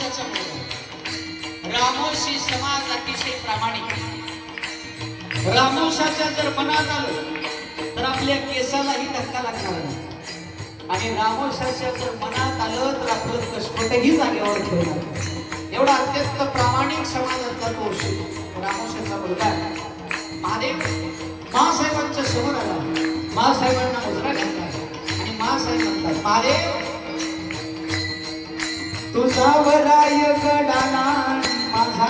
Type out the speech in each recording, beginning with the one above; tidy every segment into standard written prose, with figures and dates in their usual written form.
समाजाचा मुलगा रामोशी समाज अतिशय प्रामाणिक. रामोशाच्या जर मनात आलं तर आपल्या केसालाही धक्का लागणार नाही आणि रामोशाच्या जर मनात आलं तर आपलं कसपटही जागेवर ठेवणार. एवढा अत्यंत प्रामाणिक समाजातला तो रामोशाचा मुलगा महादेव मासाहेबांच्या समोर आला. मासाहेबांना मुजरा घातला आणि मासाहेब म्हणतात, महादेव तुझा वराय गडाला माझा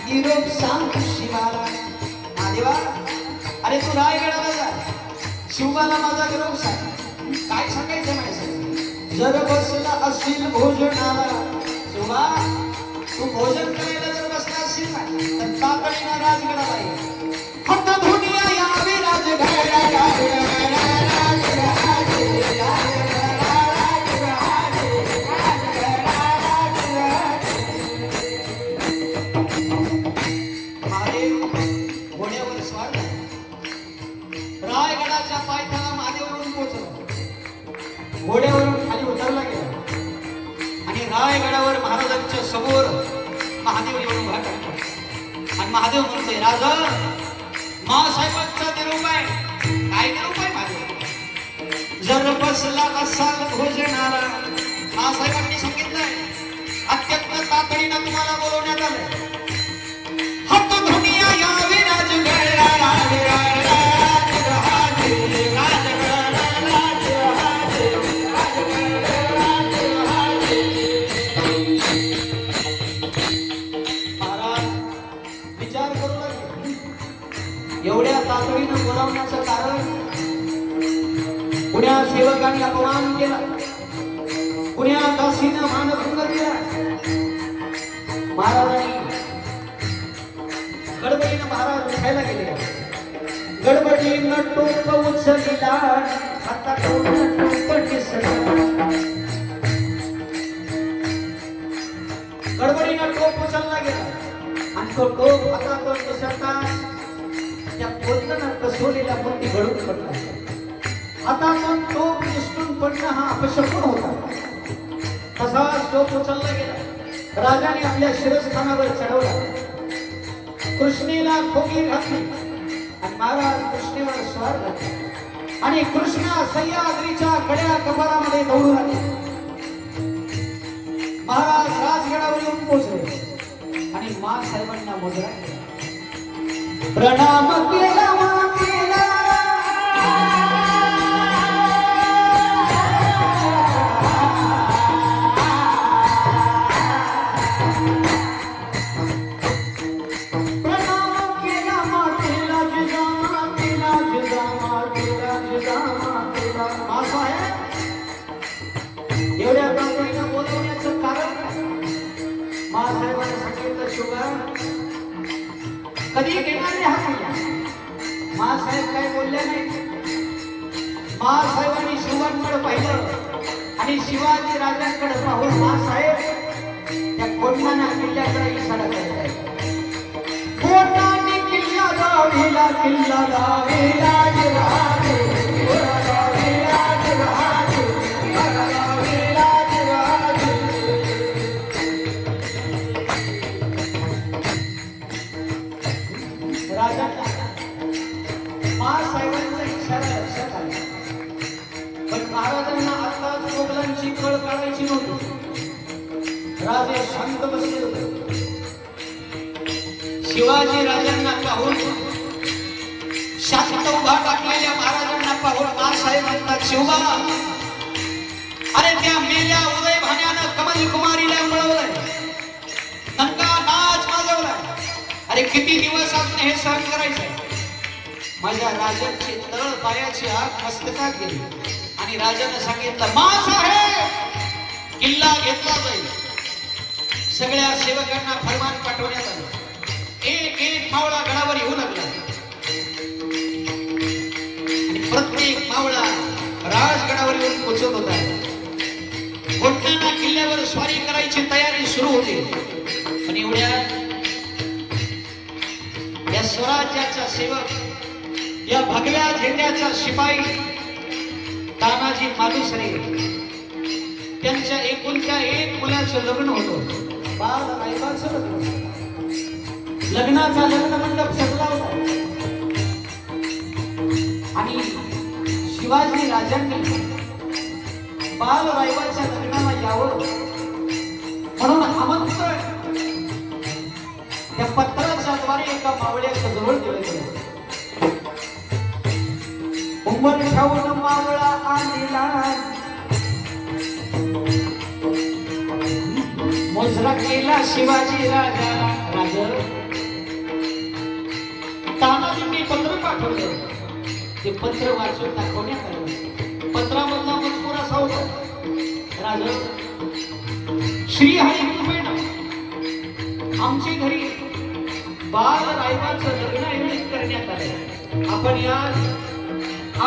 निरोप सांग शिवाला. महादेवा अरे तू रायगडाला जा, शिवाला माझा निरोप सांग. काय सांगायचं माहिती? जर बसला असेल भोजनाला शिवा, तू भोजन करायला जर बसला असेल ना तर तातडीनं राजगडाला ये. फक्त दुनिया यावी राजगडाला. रायगडाच्या पायथ्याला महादेव येऊन पोहोचला. घोड्यावरून खाली उतरला गेला आणि रायगडावर महाराजांच्या समोर महादेव येऊन उभा करतो आणि महादेव म्हणतोय, राजा मासाहेबांचा निरोप आहे. काय निरोप आहे महादेव? जर बसला असाल भोजनाला. मासाहेबांनी सांगितलंय अत्यंत तातडीनं तुम्हाला बोलवण्यात आलंय. हत्त दुनिया यावी राजगडाला. एवढ्या तातडीनं बोलावण्याचं कारण पुण्या सेवकांनी अपमान केला, पुण्या दासीनं मानभंग केला. महाराजांनी गडबडीनं महाराज उठायला गेले. गडबडीनं टोप उचलला, आता टोप दिसला. गडबडीनं टोप उचलला गेला आणि तो टोप आता तो दिसता त्या पोतना कसोलीला मोठी घडून पडला. आता पण टोप निसटून पडणं हा अपशकुन होता. तसाच टोप उचलला गेला. राजाने आपल्या शिरस्थानावर चढवला. कृष्णेला खोगी घातली आणि महाराज कृष्णेवर स्वार झाले आणि कृष्ण सह्याद्रीच्या कड्या कपारामध्ये दौडू लागले. महाराज राजगडावर येऊन पोहोचले आणि मासाहेबांना मुजरा केला. प्रणाम केला मातेला. प्रणाम केला मातेला, जिजामातेला, जिजामातेला, जिजामातेला. मासाहेब एवढ्या तातडीनं बोलवण्याचं कारण काय? मासाहेबांनी सांगितलं, शुभा कधी घेणारे हा मुलगा. मासाहेब काय बोलले नाही. मासाहेबांनी शिवांकडे पाहिलं आणि शिवाजी राजांकडे पाहून मासाहेब त्या कोटणाना किल्ल्याकडे इशारा करताय. कोटणाने किल्ला दाविला, किल्ला दाविला राजे, मासाहेबांचा इशारा लक्षात आला. पण महाराजांना आताच मोगलांची कळ काढायची नव्हती. राजे शांत बसले होते. शिवाजी राजांना पाहून शांत उभा टाकलेल्या महाराजांना पाहून मासाहेब म्हणतात, शिवबा अरे त्या मेल्या उदय भाण्यानं कमल कुमारीला मिळवलंय, नंगा नाच माजवलाय. अरे किती दिवस आपण हे सहन करायचंय? माझ्या राजांची तळ पायाची आग मस्तकात गेली आणि राजाने सांगितलं, मासाहेब किल्ला घेतला जाईल. सगळ्या सेवकांना फरमान पाठवण्यात आलं. एक एक मावळा गडावर येऊ लागला आणि प्रत्येक मावळा राजगडावर येऊन पोहोचत होता. कोटणाना किल्ल्यावर स्वारी करायची तयारी सुरू होती. पण एवढ्या या स्वराज्याचा सेवक, या भगव्या झेंड्याचा शिपाई तानाजी मालुसरे, त्यांच्या एकुलत्या एक मुलाचं लग्न होतं. बाल रायबाचं लग्नाचा लग्न मंडप सजला होता आणि शिवाजी राजांनी बाल रायबाच्या लग्नाला यावं म्हणून आमंत्रण त्या पत्राच्या द्वारे एका मावळ्याच्या जवळ दिलं गेलं. उंबर ठेवून मावळा आलेला मोजरा केला शिवाजी राजाला. राजा तानाजींनी पत्र पाठवलं. ते पत्र वाचून दाखवण्यात आलं. पत्रामधला मजकूर असा होता. राजा श्री हरी कृपेण आमच्या घरी बाल रायबाचं लग्न आयोजित करण्यात आले. आपण या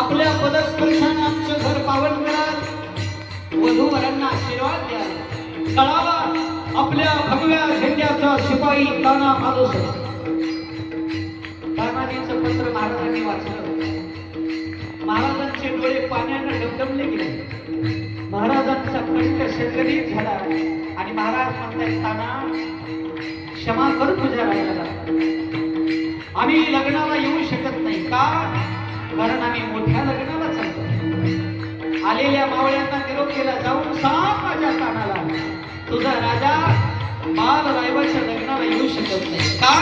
आपल्या पदस्पर्शाने आमचं घर पावन कराल. वधूवरांना आशीर्वाद द्याल. कळावा आपल्या भगव्या झेंड्याचा शिपाई ताना माणूस. तानाजीचं पत्र महाराजांनी वाचलं. महाराजांचे डोळे पाण्याने डबडबले गेले. महाराजांचा कंठ संकलित झाला आणि महाराज म्हणतात ताना क्षमा कर तुझ्या राजाला. आम्ही लग्नाला येऊ शकत नाही. का? कारण आम्ही मोठ्या लग्नाला चालतो. आलेल्या मावळ्यांना निरोप केला. जाऊन सांग माझ्या तानाला तुझा राजा बाल रायबाच्या लग्नाला येऊ शकत नाही. का?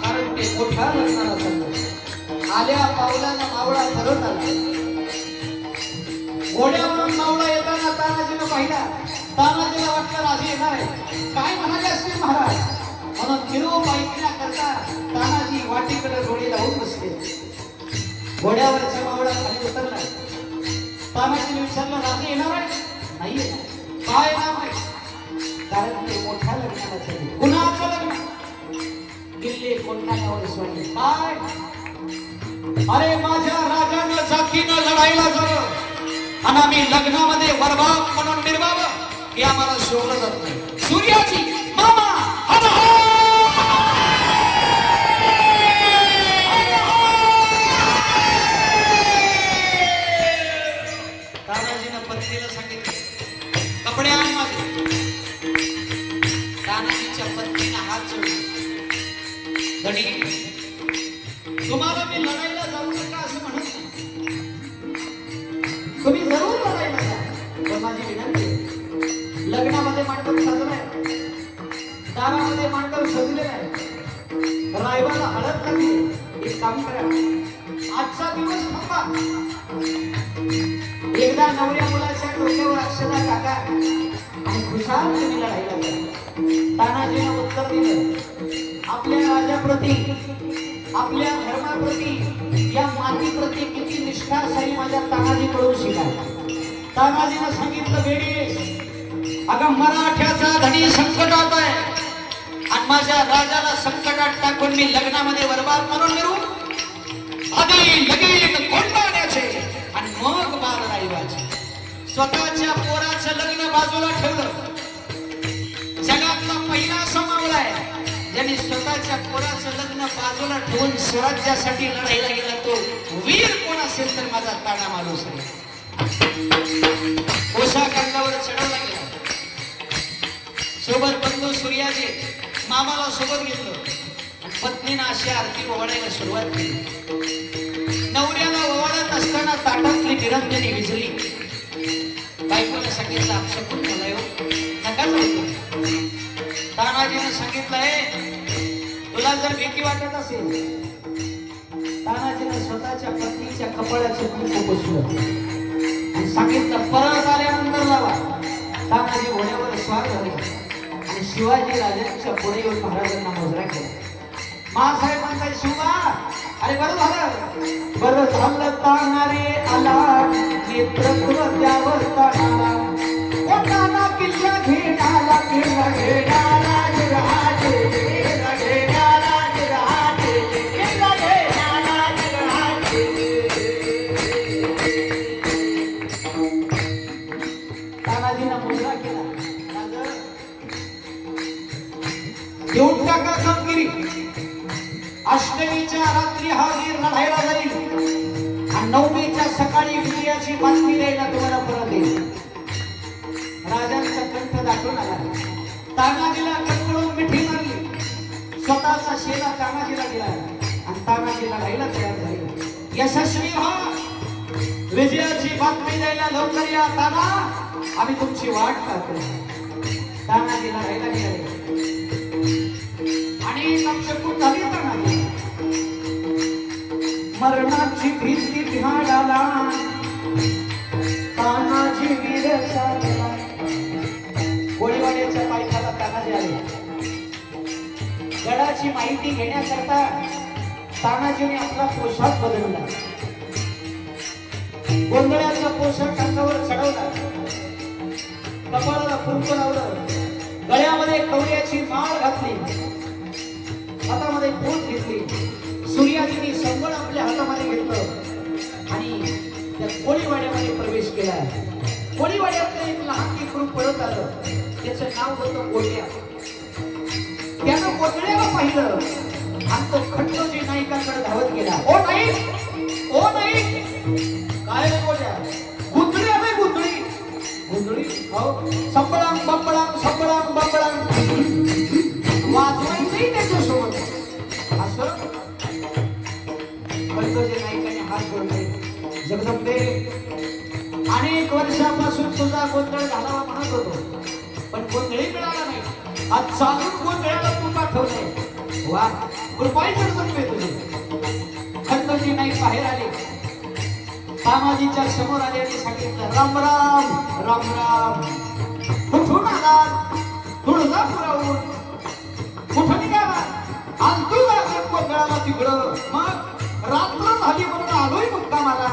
कारण ते मोठ्या लग्नाला चालतो. आल्या पावलानं मावळा ठरत आला. घोड्यावरून मावळा येताना तानाजीनं पाहिला. तानाजीला वाटलं राजे येणार आहे. काय म्हणाले असतील महाराज म्हणून निरोप ऐकण्याकरता तानाजी वाटेकडे डोळे लावून बसले. घोड्यावरचा मावळा खाली उतरला. तानाजीने विचारलं राजे येणार आहे? नाही येणार. काय नाव आहे? कारण ते मोठ्या लग्नाला चालले. कुणाचं लग्न? किल्ले कोंढाण्यावर सोडले. काय? अरे माझ्या राजानं जातीनं लढायला जावं आणि आम्ही लग्नामध्ये वरबाब म्हणून निर्वावं हे आम्हाला शोभलं जात नाही. सूर्याची मामा तानाजीनं पत्नीला सांगितलं कपडे आण माझे. तानाजीच्या पत्नीनं हात जोडले. धनी तुम्हाला मी लढायला जाऊ नका असं म्हणत नाही. तुम्ही जरूर लढायला जा. पण माझी विनंती लग्नामध्ये मांडव सजलाय. दारामध्ये मांडव सजलेला आहे. रायबाला हळद लागली. एक काम करा आजचा दिवस थांबा. एकदा नवऱ्या मुलाच्या डोक्यावर अक्षता टाका आणि खुशाल तुम्ही लढायला जा. तानाजीने उत्तर दिलं आपल्या राजाप्रती आपल्या धर्माप्रती या मातीप्रती किती निष्ठा असावी माझ्या तानाजीकडून शिका. तानाजीनं सांगितलं वेडी अगं मराठ्याचा धनी संकटात आहे आणि माझ्या राजाला संकटात टाकून मी लग्नामध्ये बरबाद म्हणून मिळू. आधी लगीन कोंढाण्याचे आणि मग बाल रायबाचे. स्वतःच्या पोराचं लग्न बाजूला ठेवलं. जगातला पहिला समावला आहे ज्यांनी स्वतःच्या पोराचं लग्न बाजूला ठेवून स्वराज्यासाठी लढायला गेला. तो वीर कोण असेल तर माझा ताना माणूस आहे. कोशा कांडावर चढवला गेला. सोबत बंधू सूर्याजी मामाला सोबत घेतलं आणि पत्नीनं अशी आरती ओवाळायला सुरुवात केली. नवऱ्याला ओवाळत असताना ताटातली निरंजनी विजली. बायकोने सांगितलं अपशकुन झालाय हो, नका जाऊ. तानाजीने सांगितलंय तुला जर भीती वाटत असेल. तानाजीने स्वतःच्या पत्नीच्या कपाळाचं कुंकू पुसलं आणि सांगितलं परत आल्यानंतर लावा. तानाजी घोड्यावर स्वार झाले आणि शिवाजी राजांच्या पुढे येऊन महाराजांना मोजरा केला. मासाहेब म्हणतात शिवा अरे बरं झालं ताना रे आला नेतृत्व द्यावर तानाला. ओ ताना किल्ला घेणाला किल्ला घेणाला राजे तानाजीनं मोजरा केला. देऊन टाका कामगिरी. अष्टमीच्या रात्री हा वीर लढायला जाईल आणि नवमीच्या सकाळी विजयाची बातमी द्यायला तुम्हाला परत येईल. राजांचा कंठ दाटून आला. तानाजीला कंटाळून मिठी मारली, स्वतःचा शेला तानाजीला दिला आणि तानाजीला राहायला तयार झाले. यशस्वी व्हा, विजयाची बातमी द्यायला लवकर या ताना, आम्ही तुमची वाट पाहतो. तानाजीला राहायला गेले आणि नक्षपूर झाली. तानाजी मरणाची भीती भिहाडाला, तानाजी वीर साधला. गोळीवाड्याच्या पायथ्याला तानाजी आले. गडाची माहिती घेण्याकरता तानाजीने आपला पोशाख बदलला. गोंधळ्याचा पोशाख अंगावर चढवला, कपाळाला कुंकू लावलं, गळ्यामध्ये कवड्याची माळ घातली, हातामध्ये पोत घेतली. सूर्याजीने संबळ आपल्या हातामध्ये घेतलं आणि त्या कोळीवाड्यामध्ये प्रवेश केला. कोळीवाड्यातलं एक लहान लेकरू पळत आलं, त्याचं नाव होतं गोट्या. त्यानं गोंधळ्याला पाहिलं आणि तो खंडोजी नाईकाकडे धावत गेला. ओ नाही, ओ नाही, काय रे गोट्या? गुंधळी आहे, गुंधळी, गुंधळी. हो, संबळांग बंबळांग, संबळांग बंबळांग वाजवायचंही त्याच्यासोबत. असं खंडोजी नाईकाने हात जोडले. जगदंबे, अनेक वर्षापासून तुझा गोंधळ घालावा म्हणत होतो, पण गोंधळी मिळाला नाही. आज चालून गोंधळाला तू पाठवलंय. वा, कृपाई जगदंबे तुझी. खंडोजी नाईक बाहेर आले, तानाजीच्या समोर आले आणि सांगितलं, राम राम, राम राम. कुठून आलात? तुळजापुराहून. कुठं निघाला? आज तू गोंधळाला तिकडं. मग रात्र झाली म्हणून आलोय मुक्कामाला.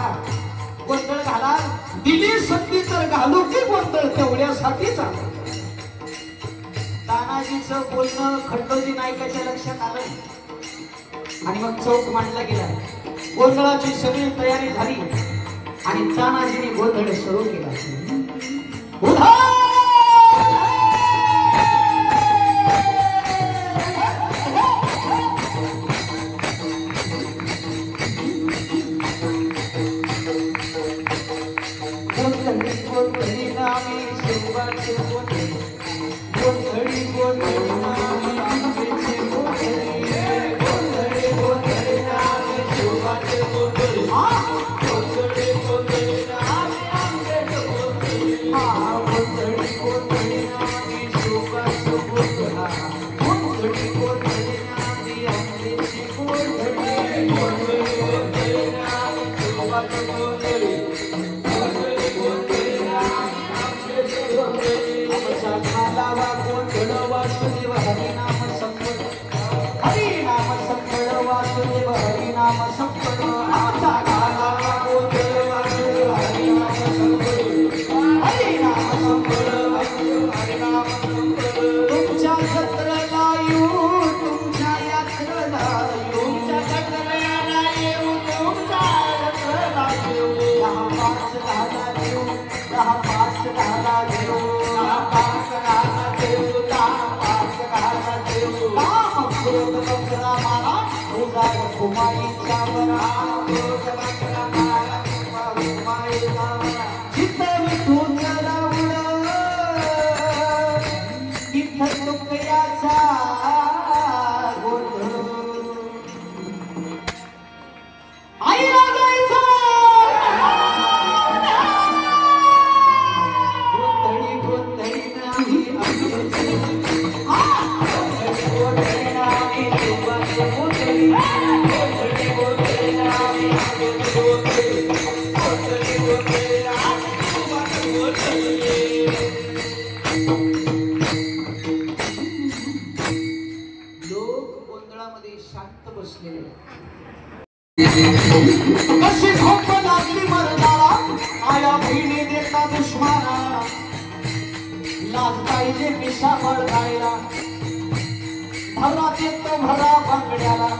गोंधळ घाला, दिली संधी तर घालू की गोंधळ, तेवढ्यासाठीच आलो. तानाजीचं बोलणं खंडोजी नाईकाच्या लक्षात आलं आणि मग चौक मांडला गेला. गोंधळाची सगळी तयारी झाली आणि तानाजीने गोंधळ सुरू केला. कशी झोप लागली मरणाला, आया बहिणी देता दुश्मना. लाज पाहिजे पिशा बळगायला, भरात येतो भरा बांगड्याला.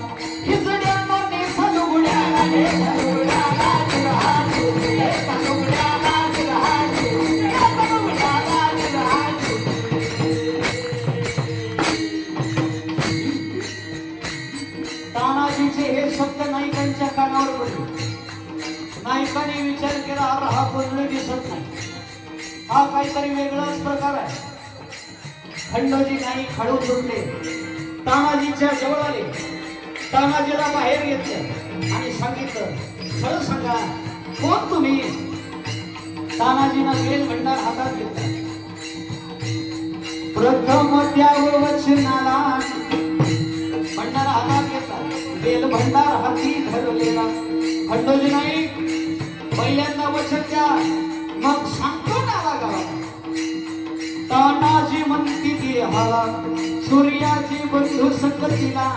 हिजड्यांना नेसा लुगड्याला, नेसा लुगड्याला जिरहाटू, नेसा लुगड्याला जिरहाटू, नेसा लुगड्याला जिरहाटू. तानाजीचे हे शब्द नाईकांच्या कानावर पडले. नाईकाने विचार केला, हा गोंधळ दिसत नाही, हा काहीतरी वेगळाच प्रकार आहे. खंडोजी नाही खडून सुटले, तानाजीच्या जवळ आले, तानाजीला बाहेर घेतलं आणि सांगितलं, खरं सांगा कोण तुम्ही? तानाजीनं वेल भंडार हातात घेतला. प्रथम त्यावर वचनाला भंडार हातात घेतला, वेल भंडार हाती धरलेला. खंडोजी नाही पहिल्यांदा वचन द्या, मग सांगतो नाला गावाला. तानाजी म्हणती ती हाला, सूर्याची बंधू संगतीला,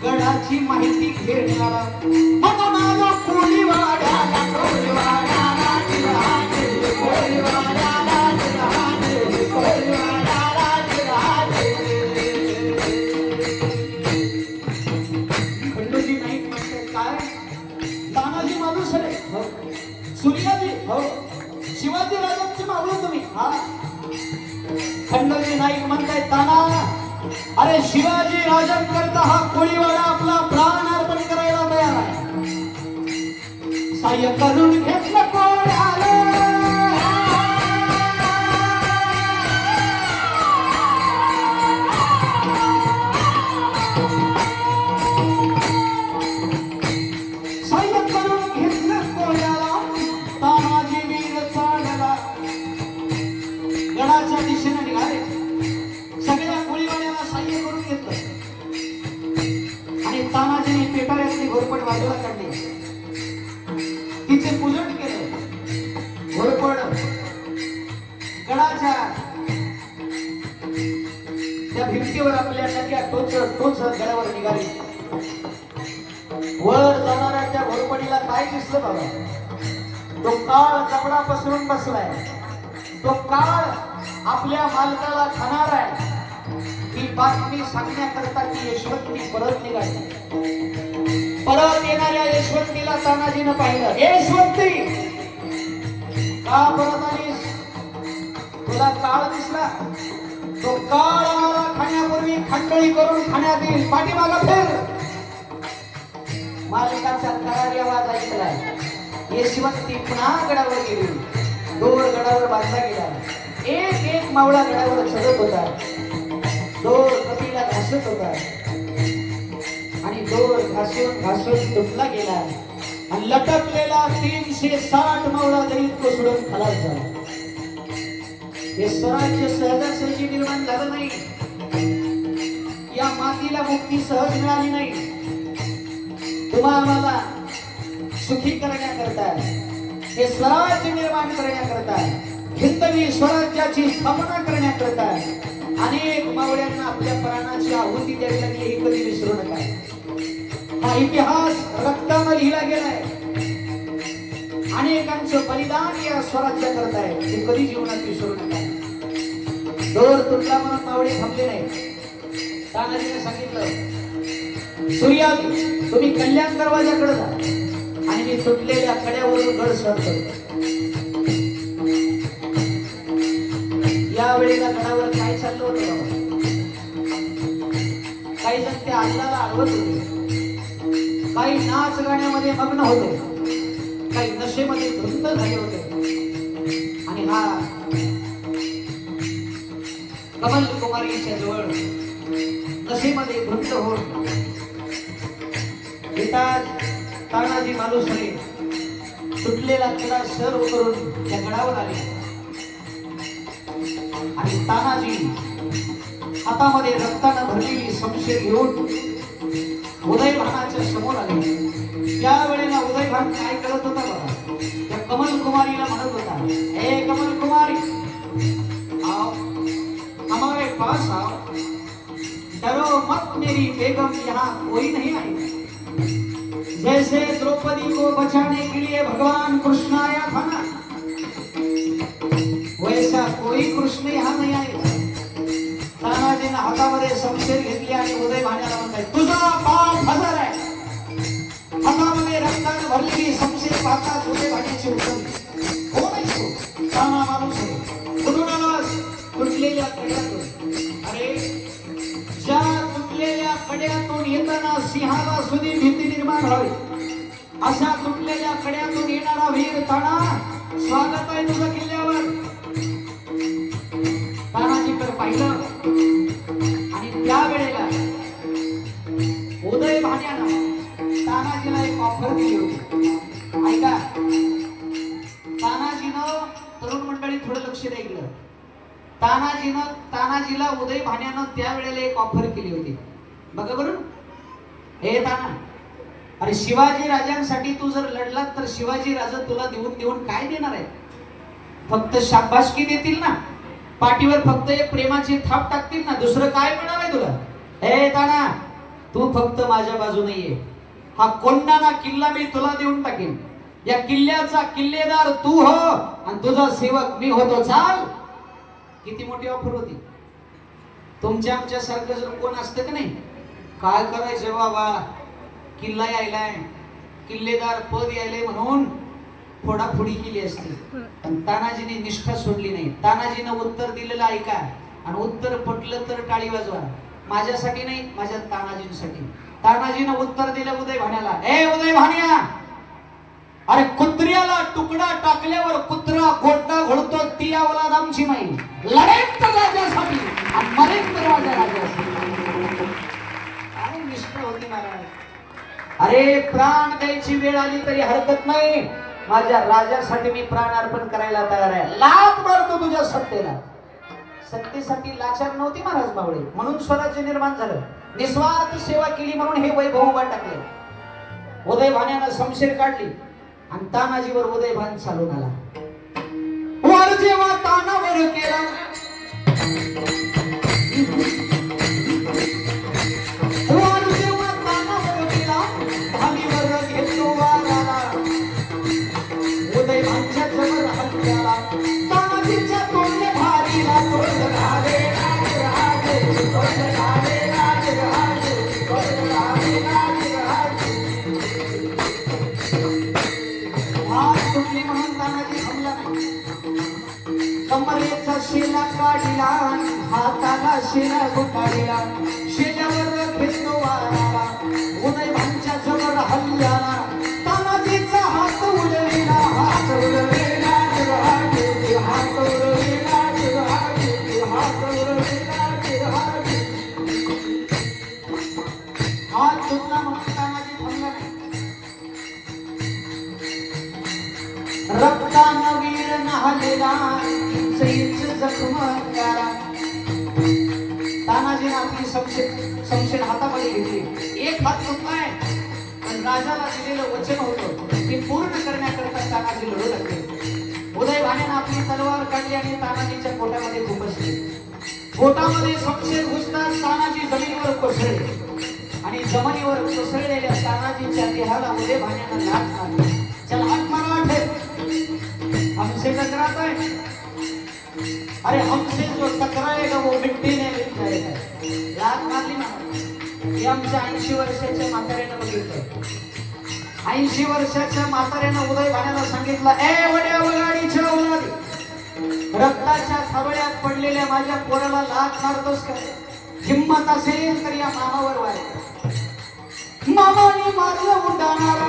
गडाची माहिती घेण्याला. म्हणून आलो कोळीवाड्याला, कोळीवाड्याला जिराजे, कोळीवाड्याला जिराजे, कोळीवाड्याला जिराजे. खंडोजी नाही म्हणते काय? तानाजी माणूस रे? हो. सूर्याजी? हो. शिवाजी राजांचे मावळे तुम्ही? हा. खंडोजी नाईक म्हणताय ताना, अरे शिवाजी राजांकरता हा कोळीवाडा आपला प्राण अर्पण करायला तयार आहे. साह्य करून घेतलं कोळ्याला. साह्य करून घेतलं कोळ्याला, तानाजी वीर चालला. गडाच्या दिशेने निघाले. सगळ्या कोळीवाड्याला साह्य करून घेतलं आणि तानाजीने पेटाऱ्यातली घोरपड बाजूला काढली, तिचे पूजन केलं. घोरपड गडाच्या त्या भिंतीवर आपल्या नक्या टोचत गडावर निघाली. वर जाणाऱ्या त्या घोरपडीला काय दिसलं बाबा? तो काळ कपडा पसरून बसलाय. तो काळ आपल्या मालकाला खाणार आहे ही बातमी सांगण्याकरता की यशवंती परत निघाली. परत येणाऱ्या यशवंतीला तानाजीनं पाहिलं. यशवंती का परत आलीस? तुला काळ दिसला? तो काळ आम्हाला खाण्यापूर्वी खंडळी करून खाण्यात येईल. पाठीमागा फिर. मालकाचा करारी आवाज ऐकलाय. यशवंती पुन्हा गडावर गेली. दोर गडावर बांधला गेला. एक एक मावळा गडावर चढत होता. दोर कपीला घासत होता आणि दोर घासून घासून तुटला गेला आणि लटकलेला 360 मावळा दरीत कोसळून खालास झाला. हे स्वराज्य सहजासहजी निर्माण झालं नाही. या मातीला मुक्ती सहज मिळाली नाही. तुम्हाला सुखी करण्याकरता, हे स्वराज्य निर्माण करण्याकरता, हिंदवी स्वराज्याची स्थापना करण्याकरता अनेक मावळ्यांना आपल्या प्राणाची आहुती द्यावी लागली. हे कधी विसरू नका. हा इतिहास रक्ताने लिहिला गेलाय. अनेकांचं बलिदान या स्वराज्य करत आहे. हे कधी जीवनात विसरू नका. दोर तुटला म्हणून मावळे थांबले नाही. तानाजीने सांगितलं, सूर्याजी तुम्ही कल्याण दरवाजाकडे जा आणि मी तुटलेल्या कड्यावरून गड सर करतो. या वेळेला गडावर काय चाललं होतं बाबा? काही जण त्या अल्लाला आडवत होते, काही नाच गाण्यामध्ये मग्न होते, काही नशेमध्ये धुंद झाले होते. आणि हा कमल कुमारीच्या जवळ नशेमध्ये धुंद होऊन तानाजी मालुसरे सुटलेला कडा सर उतरून त्या गडावर आले आणि तानाजी हातामध्ये रक्ताने भरलेली शमशीर घेऊन उदयभानाच्या समोर आले. त्यावेळेला उदयभान काय करत होता बघा? त्या कमल कुमारीला म्हणत होता, हे कमल कुमारी, आओ हमारे पास आओ, डरो मत मेरी बेगम, यहाँ कोई नहीं आएगा. जैसे द्रौपदी को बचाने के लिए भगवान कृष्ण आया था ना, वैसा कोई कृष्ण यहाँ नहीं आएगा. तानाजीने हातामध्ये शमशीर घेतली आणि उदयभानाला म्हणताय, तुझा बाप हजर आहे. हातामध्ये रक्ताने भरलेली शमशीर पाहताच उदयभानाची उचलली. कोण आहेस तू? ताना माणूस आहे. कुठून आलास? तुटलेल्या कड्यातून. अरे ज्या तुटलेल्या कड्यातून येताना सिंहाला सुधी भीती निर्माण व्हावी, अशा तुटलेल्या कड्यातून येणारा वीर ताना, स्वागत आहे तुझं किल्ल्यावर. तानाजीकडे पाहिलं ऑफर दिली होती. ऐका, तानाजीनं तरुण मंडळी थोडं लक्ष द्यायला, तानाजीला उदय भाण्यानं त्यावेळेला एक ऑफर केली होती. बघा बरं, हे ताना, अरे शिवाजी राजांसाठी तू जर लढलात तर शिवाजी राजा तुला देऊन काय देणार आहे? फक्त शाबासकी देतील ना, पाठीवर फक्त एक प्रेमाची थाप टाकतील ना, दुसरं काय मिळणार आहे तुला? हे ताना, तू फक्त माझ्या बाजूने ये. हा कोंडाणा किल्ला मी तुला देऊन टाकेन. या किल्ल्याचा किल्लेदार तू हो आणि तुझा सेवक मी होतो. चाल. किती मोठी ऑफर होती. तुमच्या आमच्या सारखं जर कोण असतं का नाही, काय करायचं बाबा, किल्ला यायलाय, किल्लेदार पद यायले म्हणून फोडाफोडी केली असती. पण तानाजीने निष्ठा सोडली नाही. तानाजीने उत्तर दिलेलं ऐका, आणि उत्तर पटलं तर टाळी वाजवा. माझ्यासाठी नाही, माझ्या तानाजींसाठी. तानाजीने उत्तर दिलं उदय भाण्याला, ए उदय भाण्या, अरे कुत्र्याला तुकडा टाकल्यावर कुत्रा गोटा घोळतो ती अवलाद आमची नाही. लढेल तर राजासाठी आणि मरेल तर माझ्या राजासाठी. काय निष्ठा होती महाराज. अरे प्राण द्यायची वेळ आली तरी हरकत नाही, माझ्या राजासाठी मी प्राण अर्पण करायला तयार आहे. लाथ मारतो तुझ्या सत्तेला. सत्तेसाठी लाचार नव्हती महाराज बावळे, म्हणून स्वराज्य निर्माण झालं. निस्वार्थ सेवा केली म्हणून हे वैभव उभा टाकले. उदय भाण्यानं शमशेर काढली आणि तानाजीवर उदय भान चालून आला. वर जेव्हा तानावर केला, वर जेव्हा तानावर केला, भालीवर घेतो वाराला. उदय भानच्या जवळ हत्याला, तानाजीच्या तोंडे भारीला तोंड घाले. कमरेचा शेला काढला, हाताला शेला गुटाळला, शेल्यावर घेतो वाराला. उदय भानच्या जवळ हल्ल्याला, तानाजीचा हात उडलेला, हात उडलेला, हात उडलेला, हात उडलेला. हात तुटला म्हणून तानाजी थांबला नाही. रक्तानं वीर न्हालेला, जखम करा. तानाजीने आपली शमशेर हातामध्ये घेतली. एक हात तुटलाय, पण राजाला दिलेलं वचन होतं ते पूर्ण करण्याकरता तानाजी लढू लागले. उदय भाण्यानं आपली तलवार काढली आणि तानाजीच्या पोटामध्ये खुपसली. पोटामध्ये शमशेर घुसताच तानाजी जमिनीवर कोसळले आणि जमिनीवर कोसळलेल्या तानाजीच्या देहाला उदय भाण्यानं लाथ मारली. चल हात मारा, हमसे टकराता है. अरे हमसे जो टकराएगा वो मिट्टी ने मिल जाएगा. लाथ मारली ना. हे आमच्या 80 वर्षाच्या म्हाताऱ्यानं बघितलं. 80 वर्षाच्या म्हाताऱ्यानं उदय भाण्याला सांगितलं, ए वड्या वगाडीच्या औलादी, रक्ताच्या थाबड्यात पडलेल्या माझ्या पोराला लाथ मारतोस का? हिम्मत असेल तर या मामावर वार. मामाने मारलं उडाणारा.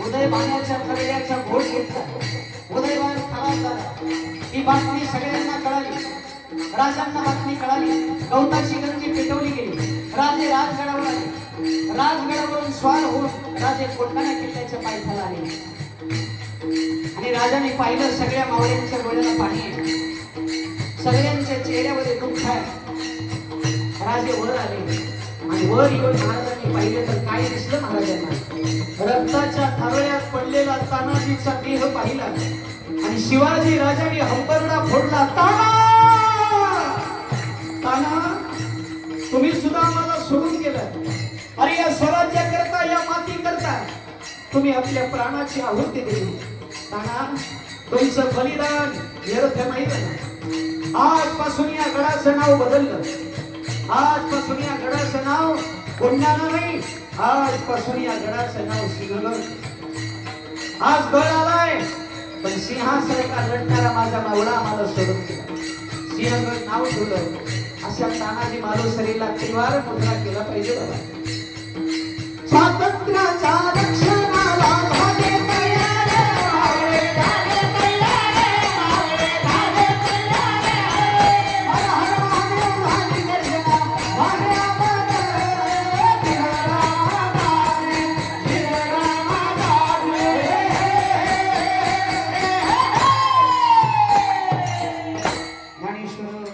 उदय भाण्याच्या खरड्याचा घोट घेतला. उदय भान खराब झाला. ही बातमी सगळ्यांना कळाली. राजांना बातमी कळाली. गवताची गंजी पेटवली गेली. राजे राजगडावर आले. राजगडावरून स्वार होऊन राजे कोंढाणा किल्ल्याच्या पायथ्याला आले आणि राजाने पाहिलं सगळ्या मावळ्यांच्या डोळ्याला पाणी आहे. सगळ्यांच्या चेहऱ्यामध्ये दुःख आहे. राजे वर आले आणि वर येऊन महाराजांनी पाहिलं तर काय दिसलं महाराजांना? रक्ताच्या थारोळ्यात पडलेला तानाजीचा देह पाहिला आणि शिवाजी राजांनी हंबरडा फोडला. ताना, ताना, तुम्ही सुद्धा आम्हाला सोडून गेलं. अरे या स्वराज्याकरता, या माती करता तुम्ही आपल्या प्राणाची आहुती दिली. ताना, तुमचं बलिदान व्यर्थ नाही झालं. आजपासून या गडाचं नाव बदललं. आजपासून या गडाचं नाव पुण्यानं नाही, आजपासून या गडाचं नाव सिंहगड. आज गड आलाय पण सिंहासारखा लढणारा माझा मावळा मला सोडून गेला. सिंहगड नाव ठेवलं. अशा तानाजी मालुसरीला त्रिवार मोठा केला पाहिजे बाबा. स्वातंत्र्याचा रक्षण